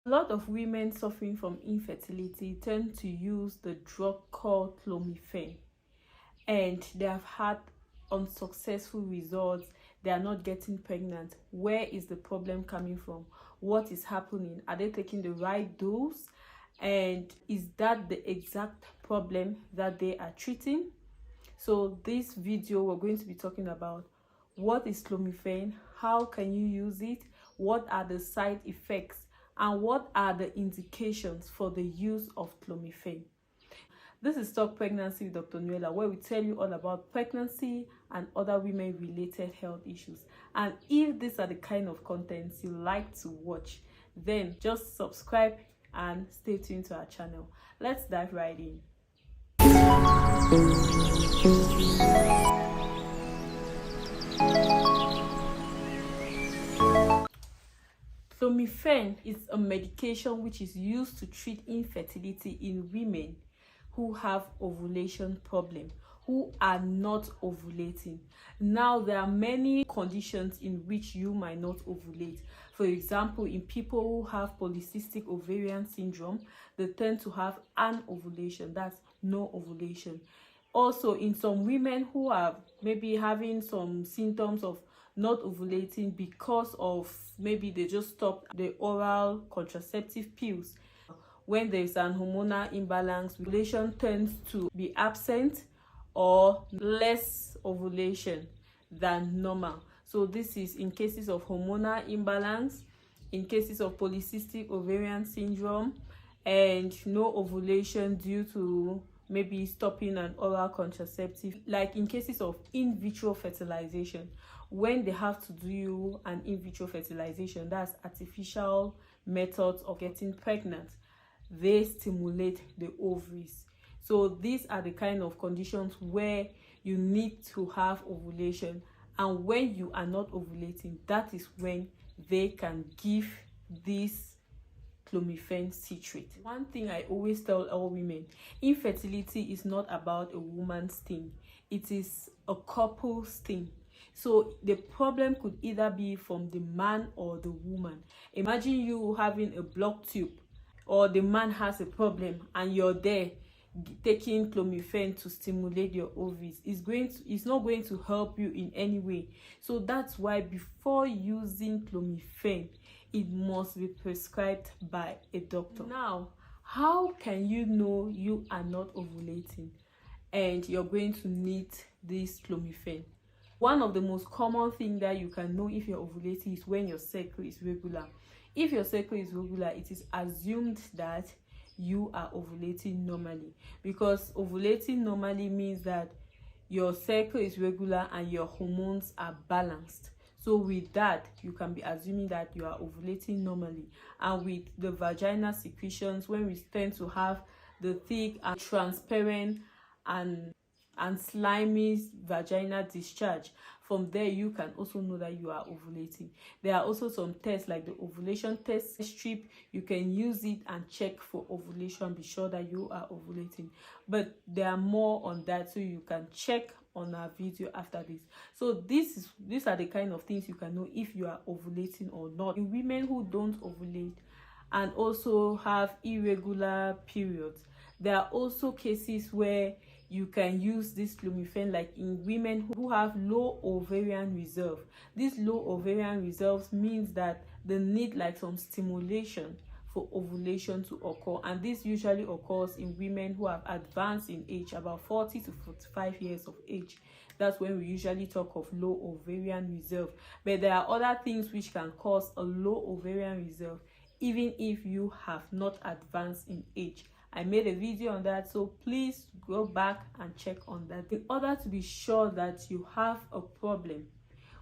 A lot of women suffering from infertility tend to use the drug called clomiphene, and they have had unsuccessful results. They are not getting pregnant. Where is the problem coming from? What is happening? Are they taking the right dose? And is that the exact problem that they are treating? So this video, we're going to be talking about what is clomiphene, how can you use it, what are the side effects, and what are the indications for the use of clomiphene. This is Talk Pregnancy with Dr. Noella, where we tell you all about pregnancy and other women-related health issues. And if these are the kind of contents you like to watch, then just subscribe and stay tuned to our channel. Let's dive right in. Clomiphene is a medication which is used to treat infertility in women who have ovulation problem, who are not ovulating. Now, there are many conditions in which you might not ovulate. For example, in people who have polycystic ovarian syndrome, they tend to have anovulation, that's no ovulation. Also, in some women who are maybe having some symptoms of not ovulating because of maybe they just stopped the oral contraceptive pills. When there is an hormonal imbalance, ovulation tends to be absent or less ovulation than normal. So this is in cases of hormonal imbalance, in cases of polycystic ovarian syndrome, and no ovulation due to maybe stopping an oral contraceptive, like in cases of in vitro fertilization. When they have to do an in vitro fertilization, that's artificial methods of getting pregnant, they stimulate the ovaries. So these are the kind of conditions where you need to have ovulation, and when you are not ovulating, that is when they can give this clomiphene citrate. One thing I always tell all women: infertility is not about a woman's thing, it is a couple's thing. So the problem could either be from the man or the woman. Imagine you having a blocked tube, or the man has a problem and you're there taking clomiphene to stimulate your ovaries. It's not going to help you in any way. So that's why before using clomiphene, it must be prescribed by a doctor. Now, how can you know you are not ovulating and you're going to need this clomiphene? One of the most common things that you can know if you're ovulating is when your cycle is regular. If your cycle is regular, it is assumed that you are ovulating normally, because ovulating normally means that your cycle is regular and your hormones are balanced. So with that, you can be assuming that you are ovulating normally. And with the vaginal secretions, when we tend to have the thick and transparent and slimy vaginal discharge, from there you can also know that you are ovulating. There are also some tests like the ovulation test strip. You can use it and check for ovulation, be sure that you are ovulating. But there are more on that, so you can check on our video after this. So these are the kind of things you can know if you are ovulating or not. In women who don't ovulate and also have irregular periods, there are also cases where you can use this clomiphene, like in women who have low ovarian reserve. This low ovarian reserve means that they need like some stimulation for ovulation to occur, and this usually occurs in women who have advanced in age, about 40 to 45 years of age. That's when we usually talk of low ovarian reserve. But there are other things which can cause a low ovarian reserve even if you have not advanced in age. I made a video on that, so please go back and check on that in order to be sure that you have a problem.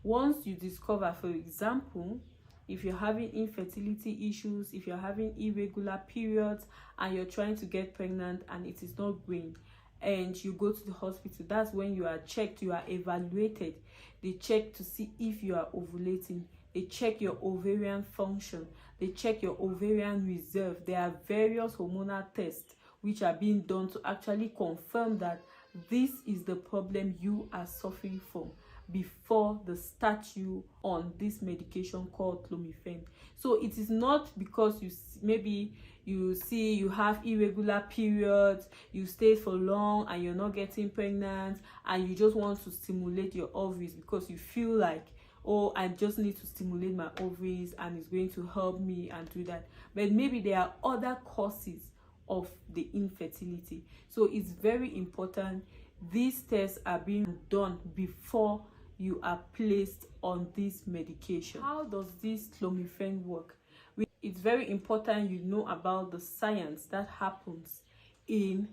Once you discover, for example, if you're having infertility issues, if you're having irregular periods and you're trying to get pregnant and it is not going, and you go to the hospital, that's when you are checked, you are evaluated. They check to see if you are ovulating. They check your ovarian function. They check your ovarian reserve. There are various hormonal tests which are being done to actually confirm that this is the problem you are suffering from. before they start you on this medication called clomiphene. So it is not because maybe you see you have irregular periods, you stay for long and you're not getting pregnant, and you just want to stimulate your ovaries because you feel like, oh, I just need to stimulate my ovaries and it's going to help me and do that. But maybe there are other causes of the infertility. So it's very important these tests are being done before you are placed on this medication. How does this clomiphene work? It's very important you know about the science that happens in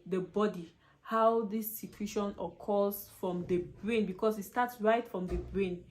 the body, how this secretion occurs from the brain, because it starts right from the brain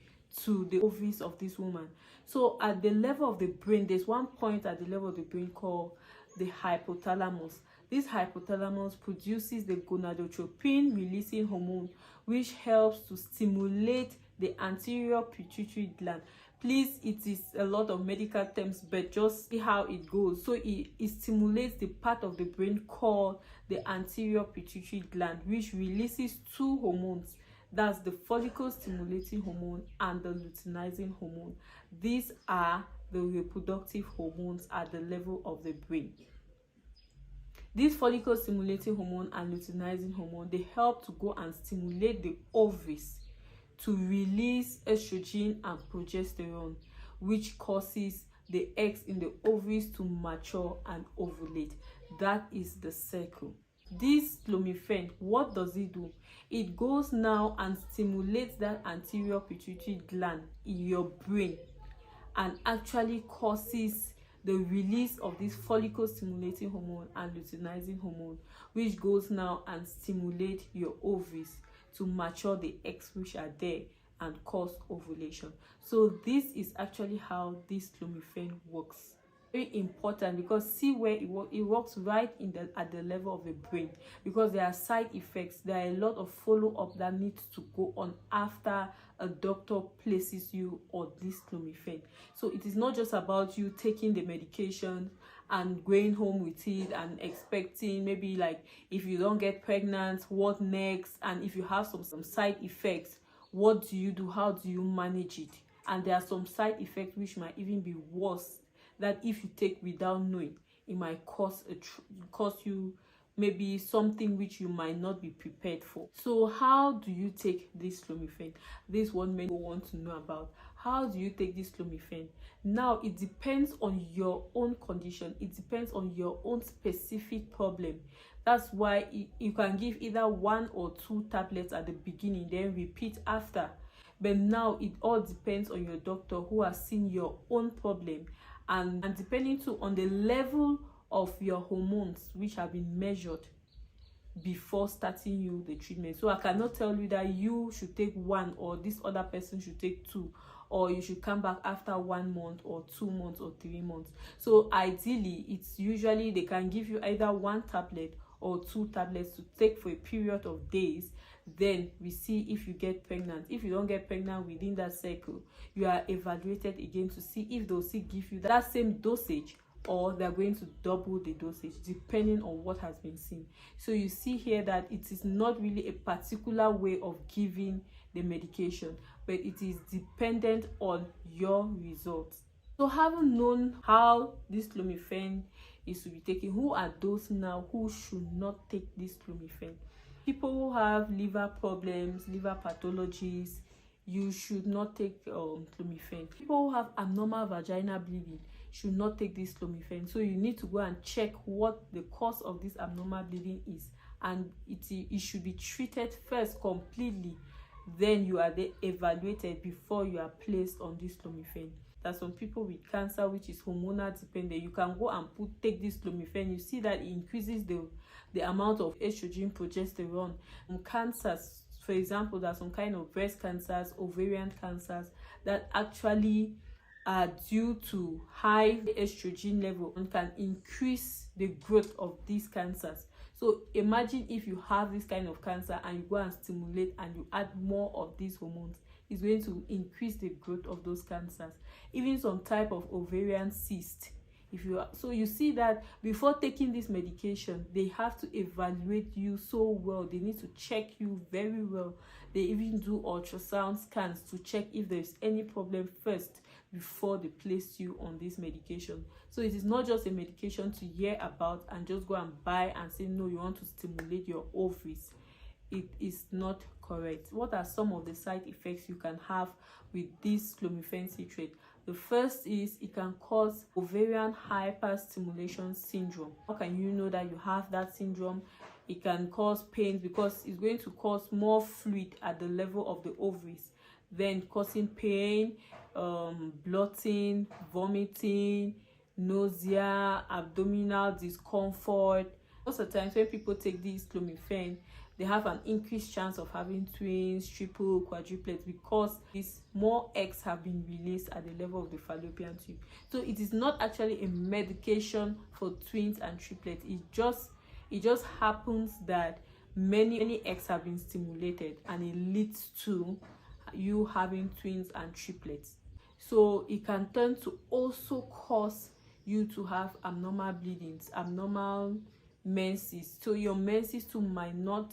to the ovaries of this woman. So at the level of the brain, there's one point at the level of the brain called the hypothalamus. This hypothalamus produces the gonadotropin releasing hormone, which helps to stimulate the anterior pituitary gland. Please, it is a lot of medical terms, but just see how it goes. So it stimulates the part of the brain called the anterior pituitary gland, which releases two hormones. That's the follicle stimulating hormone and the luteinizing hormone. These are the reproductive hormones at the level of the brain. This follicle stimulating hormone and luteinizing hormone, they help to go and stimulate the ovaries to release estrogen and progesterone, which causes the eggs in the ovaries to mature and ovulate. That is the cycle. This clomiphene, what does it do? It goes now and stimulates that anterior pituitary gland in your brain and actually causes the release of this follicle stimulating hormone and luteinizing hormone, which goes now and stimulate your ovaries to mature the eggs which are there and cause ovulation. So this is actually how this clomiphene works. Very important, because see where it works right at the level of the brain, because there are side effects. There are a lot of follow-up that needs to go on after a doctor places you on this clomiphene. So it is not just about you taking the medication and going home with it and expecting maybe like if you don't get pregnant, what next? And if you have some side effects, what do you do? How do you manage it? And there are some side effects which might even be worse, that if you take without knowing, it might cause you maybe something which you might not be prepared for. So how do you take this clomiphene? This one many people want to know about. How do you take this clomiphene? Now it depends on your own condition. It depends on your own specific problem. That's why you can give either 1 or 2 tablets at the beginning, then repeat after. But now it all depends on your doctor who has seen your own problem, and depending too on the level of your hormones which have been measured before starting you the treatment. So I cannot tell you that you should take 1 or this other person should take 2, or you should come back after 1 month or 2 months or 3 months. So ideally, it's usually they can give you either 1 tablet or 2 tablets to take for a period of days. Then we see if you get pregnant. If you don't get pregnant within that cycle, you are evaluated again to see if they'll still give you that same dosage, or they're going to double the dosage depending on what has been seen. So you see here that it is not really a particular way of giving the medication, but it is dependent on your results. So having known how this clomiphene is to be taken, who are those now who should not take this clomiphene? People who have liver problems, liver pathologies, you should not take clomiphene. People who have abnormal vaginal bleeding should not take this clomiphene. So you need to go and check what the cause of this abnormal bleeding is, and it should be treated first completely. Then you are evaluated before you are placed on this clomiphene. There's some people with cancer which is hormonal dependent. You can go and take this clomiphene. You see that it increases the amount of estrogen, progesterone. Cancers, for example, there's some kind of breast cancers, ovarian cancers that actually are due to high estrogen level and can increase the growth of these cancers. So imagine if you have this kind of cancer and you go and stimulate and you add more of these hormones, it's going to increase the growth of those cancers. Even some type of ovarian cyst, So you see that before taking this medication, they have to evaluate you so well. They need to check you very well. They even do ultrasound scans to check if there's any problem first before they place you on this medication. So it is not just a medication to hear about and just go and buy and say no, you want to stimulate your ovaries. It is not correct. What are some of the side effects you can have with this clomiphene citrate? The first is it can cause ovarian hyperstimulation syndrome. How can you know that you have that syndrome? It can cause pain because it's going to cause more fluid at the level of the ovaries, then causing pain, bloating, vomiting, nausea, abdominal discomfort. Most of the times when people take this clomiphene, they have an increased chance of having twins, triple, quadruplets, because these more eggs have been released at the level of the fallopian tube. So it is not actually a medication for twins and triplets. It just happens that many eggs have been stimulated, and it leads to you having twins and triplets. So it can turn to also cause you to have abnormal bleedings, abnormal menses. So your menses too might not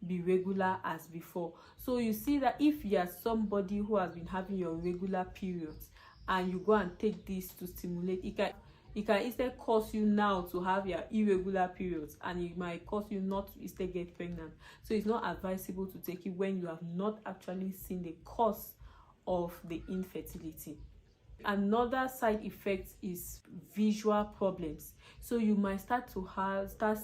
be regular as before. So you see that if you are somebody who has been having your regular periods and you go and take this to stimulate, it can instead cause you now to have your irregular periods, and it might cause you not to instead get pregnant. So it's not advisable to take it when you have not actually seen the cause of the infertility. Another side effect is visual problems. So you might start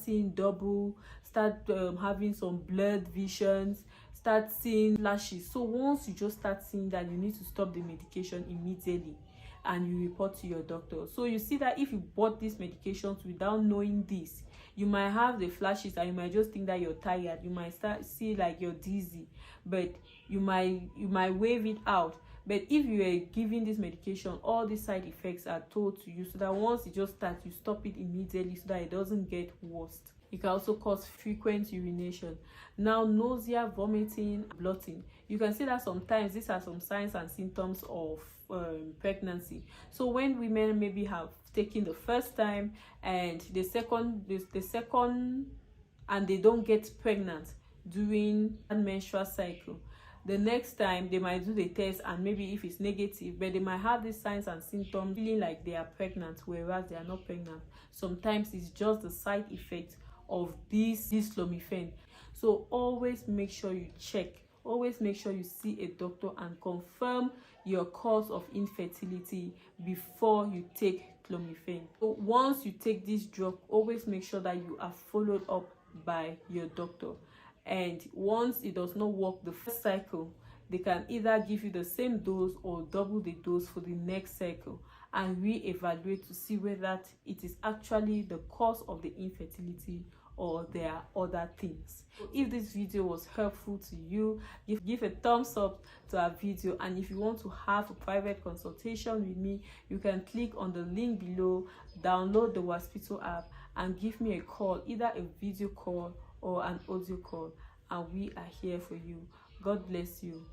seeing double, having some blurred visions, start seeing flashes. So once you just start seeing that, you need to stop the medication immediately and you report to your doctor. So you see that if you bought these medications without knowing this, you might have the flashes and you might just think that you're tired. You might see like you're dizzy, but you might wave it out. But if you are giving this medication, all these side effects are told to you, so that once it just starts, you stop it immediately so that it doesn't get worse. It can also cause frequent urination. Now, nausea, vomiting, bloating. You can see that sometimes these are some signs and symptoms of pregnancy. So when women maybe have taken the first time and the second, and they don't get pregnant during a menstrual cycle, the next time they might do the test, and maybe if it's negative, but they might have these signs and symptoms feeling like they are pregnant, whereas they are not pregnant. Sometimes it's just the side effect of this clomiphene. So always make sure you check, always make sure you see a doctor and confirm your cause of infertility before you take clomiphene. So once you take this drug, always make sure that you are followed up by your doctor. And once it does not work the first cycle, they can either give you the same dose or double the dose for the next cycle and re-evaluate to see whether it is actually the cause of the infertility or there are other things. If this video was helpful to you, give a thumbs up to our video, and if you want to have a private consultation with me, you can click on the link below, download the Waspito app, and give me a call, either a video call or an audio call, and we are here for you. God bless you.